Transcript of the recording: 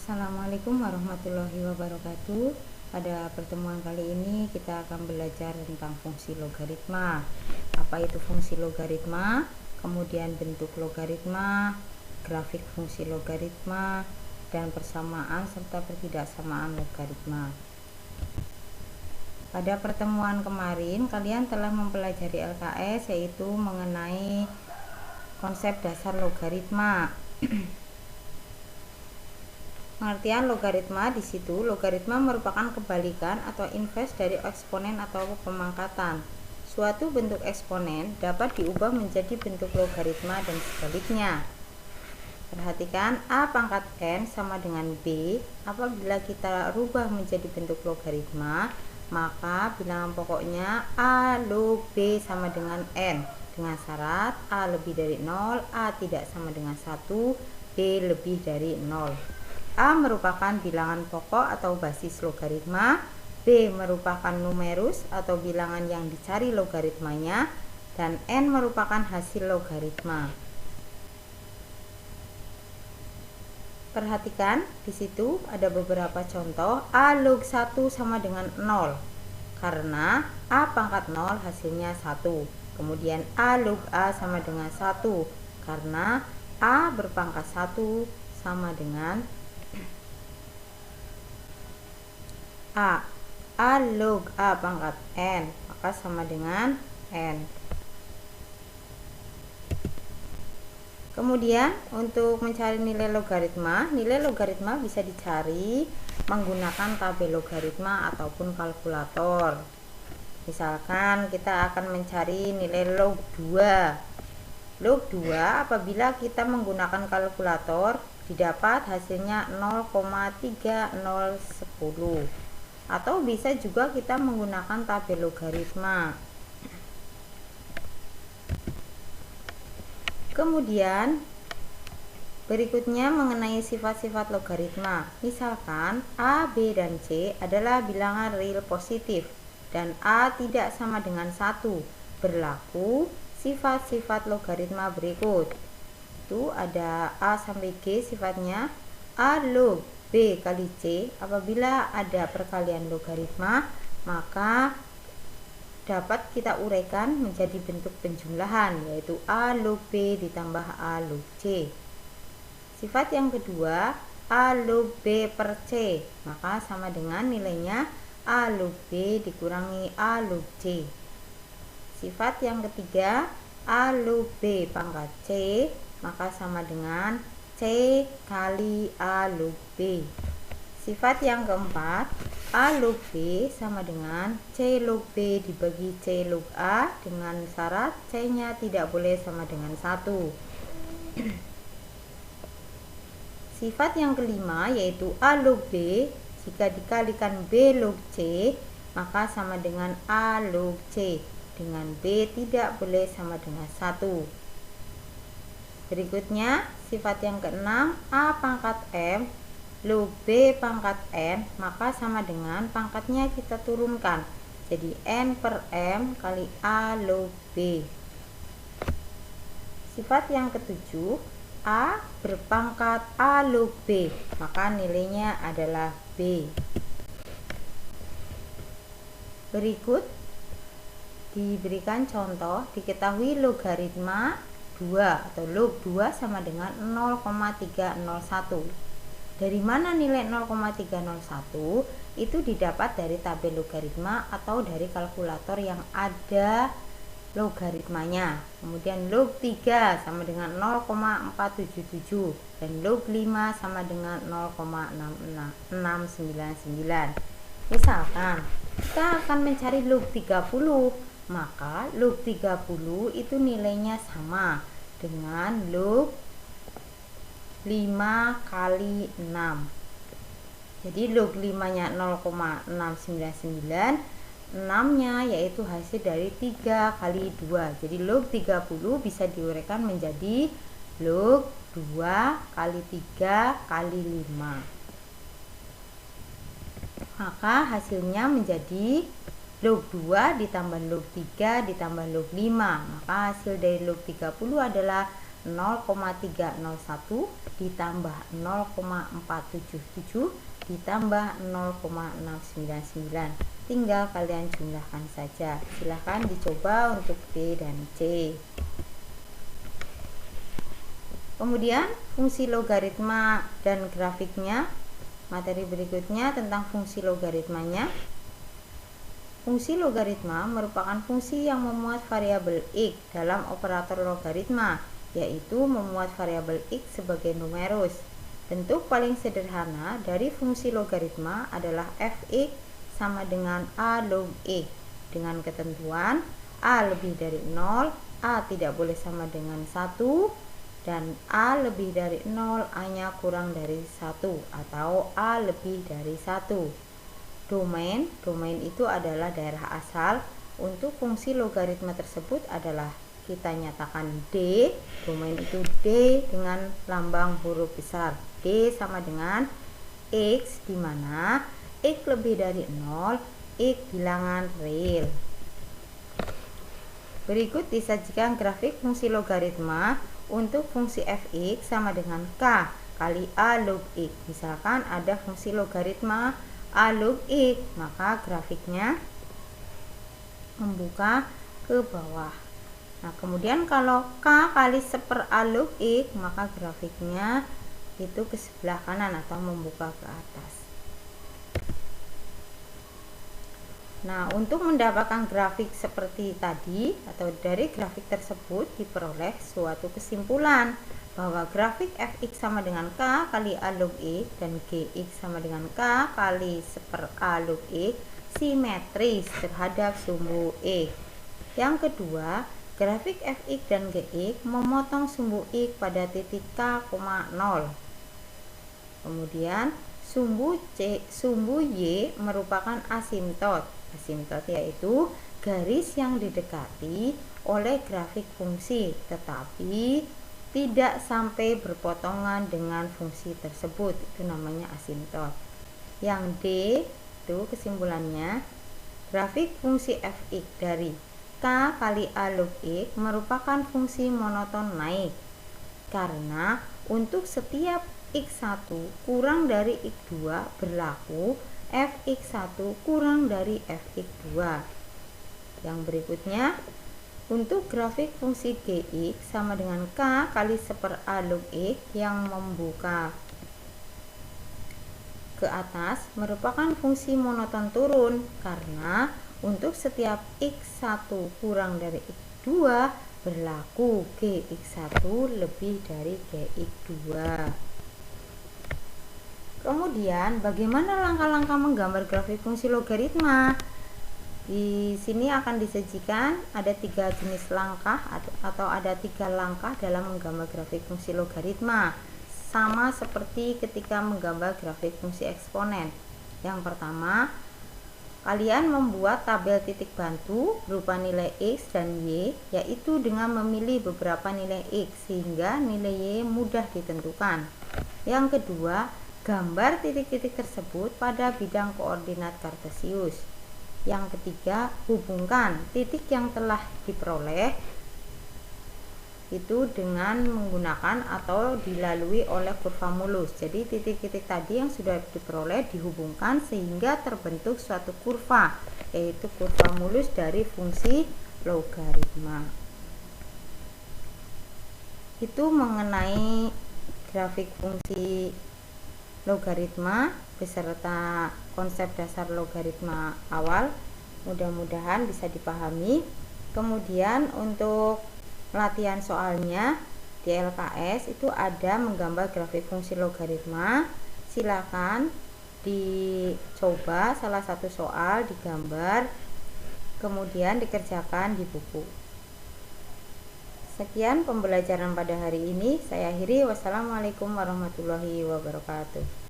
Assalamualaikum warahmatullahi wabarakatuh. Pada pertemuan kali ini kita akan belajar tentang fungsi logaritma. Apa itu fungsi logaritma? Kemudian bentuk logaritma, grafik fungsi logaritma, dan persamaan serta pertidaksamaan logaritma. Pada pertemuan kemarin kalian telah mempelajari LKS, yaitu mengenai konsep dasar logaritma. Pengertian logaritma di situ, logaritma merupakan kebalikan atau inverse dari eksponen atau pemangkatan. Suatu bentuk eksponen dapat diubah menjadi bentuk logaritma dan sebaliknya. Perhatikan, A pangkat N sama dengan B. Apabila kita rubah menjadi bentuk logaritma, maka bilangan pokoknya A log B sama dengan N, dengan syarat A lebih dari 0, A tidak sama dengan 1, B lebih dari 0. A merupakan bilangan pokok atau basis logaritma, B merupakan numerus atau bilangan yang dicari logaritmanya, dan N merupakan hasil logaritma. Perhatikan, di situ ada beberapa contoh. A log 1 sama dengan 0, karena A pangkat 0 hasilnya 1. Kemudian A log A sama dengan 1, karena A berpangkat 1 sama dengan A log A pangkat N, maka sama dengan N. Kemudian untuk mencari nilai logaritma bisa dicari menggunakan tabel logaritma ataupun kalkulator. Misalkan kita akan mencari nilai log 2. Log 2 apabila kita menggunakan kalkulator didapat hasilnya 0,3010. Atau bisa juga kita menggunakan tabel logaritma. Kemudian berikutnya mengenai sifat-sifat logaritma. Misalkan A, B, dan C adalah bilangan real positif dan A tidak sama dengan 1. Berlaku sifat-sifat logaritma berikut. Itu ada A sampai G sifatnya. A log B kali C, apabila ada perkalian logaritma maka dapat kita uraikan menjadi bentuk penjumlahan, yaitu A log B ditambah A log C. Sifat yang kedua, A log B per C, maka sama dengan nilainya A log B dikurangi A log C. Sifat yang ketiga, A log B pangkat C, maka sama dengan C kali A log B. Sifat yang keempat, A log B sama dengan C log B dibagi C log A, dengan syarat C nya tidak boleh sama dengan 1. Sifat yang kelima yaitu A log B jika dikalikan B log C maka sama dengan A log C, dengan B tidak boleh sama dengan 1. Berikutnya sifat yang keenam, A pangkat M log B pangkat N, maka sama dengan pangkatnya kita turunkan jadi N per M kali A log B. Sifat yang ketujuh, A berpangkat A log B, maka nilainya adalah B. Berikut diberikan contoh, diketahui logaritma 2 atau log 2 sama dengan 0,301. Dari mana nilai 0,301? Itu didapat dari tabel logaritma atau dari kalkulator yang ada logaritmanya. Kemudian log 3 sama dengan 0,477 dan log 5 sama dengan 0,699. Misalkan kita akan mencari log 30, maka log 30 itu nilainya sama dengan log 5 kali 6. Jadi log 5 nya 0,699, 6 nya yaitu hasil dari 3 kali 2. Jadi log 30 bisa diuraikan menjadi log 2 kali 3 kali 5. Maka hasilnya menjadi log 2 ditambah log 3 ditambah log 5. Maka hasil dari log 30 adalah 0,301 ditambah 0,477 ditambah 0,699. Tinggal kalian jumlahkan saja. Silahkan dicoba untuk D dan C. Kemudian fungsi logaritma dan grafiknya. Materi berikutnya tentang fungsi logaritmanya. Fungsi logaritma merupakan fungsi yang memuat variabel x dalam operator logaritma, yaitu memuat variabel x sebagai numerus. Bentuk paling sederhana dari fungsi logaritma adalah f(x) sama dengan a log x dengan ketentuan a lebih dari 0, a tidak boleh sama dengan 1, dan a lebih dari 0, a-nya kurang dari 1, atau a lebih dari 1. Domain itu adalah daerah asal. Untuk fungsi logaritma tersebut adalah kita nyatakan D, domain itu D dengan lambang huruf besar. D sama dengan X, di mana X lebih dari 0, X bilangan real. Berikut disajikan grafik fungsi logaritma untuk fungsi f(x) sama dengan K kali A log X. Misalkan ada fungsi logaritma A log X, maka grafiknya membuka ke bawah. Nah, kemudian kalau K kali 1/A log X, maka grafiknya itu ke sebelah kanan atau membuka ke atas. Nah, untuk mendapatkan grafik seperti tadi atau dari grafik tersebut diperoleh suatu kesimpulan bahwa grafik fx sama dengan K kali A log X dan Gx sama dengan K kali 1/A log X simetris terhadap sumbu X. Yang kedua, grafik fx dan gx memotong sumbu x pada titik K, 0. Kemudian sumbu y merupakan asimtot. Asimtot yaitu garis yang didekati oleh grafik fungsi tetapi tidak sampai berpotongan dengan fungsi tersebut, itu namanya asimtot. Yang D itu kesimpulannya, grafik fungsi fx dari K kali A log X merupakan fungsi monoton naik karena untuk setiap x1 kurang dari x2 berlaku fx1 kurang dari fx2. Yang berikutnya, untuk grafik fungsi gx sama dengan K kali 1/A log X yang membuka ke atas merupakan fungsi monoton turun karena untuk setiap x1 kurang dari x2 berlaku gx1 lebih dari gx2. Kemudian bagaimana langkah-langkah menggambar grafik fungsi logaritma? Di sini akan disajikan ada 3 jenis langkah atau ada 3 langkah dalam menggambar grafik fungsi logaritma. Sama seperti ketika menggambar grafik fungsi eksponen. Yang pertama, kalian membuat tabel titik bantu berupa nilai X dan Y, yaitu dengan memilih beberapa nilai X sehingga nilai Y mudah ditentukan. Yang kedua, gambar titik-titik tersebut pada bidang koordinat kartesius. Yang ketiga, hubungkan titik yang telah diperoleh itu dengan menggunakan atau dilalui oleh kurva mulus. Jadi titik-titik tadi yang sudah diperoleh dihubungkan sehingga terbentuk suatu kurva, yaitu kurva mulus dari fungsi logaritma. Itu mengenai grafik fungsi logaritma beserta konsep dasar logaritma awal. Mudah-mudahan bisa dipahami. Kemudian untuk latihan soalnya di LKS itu ada menggambar grafik fungsi logaritma. Silakan dicoba salah satu soal digambar kemudian dikerjakan di buku. Sekian pembelajaran pada hari ini, saya akhiri. Wassalamualaikum warahmatullahi wabarakatuh.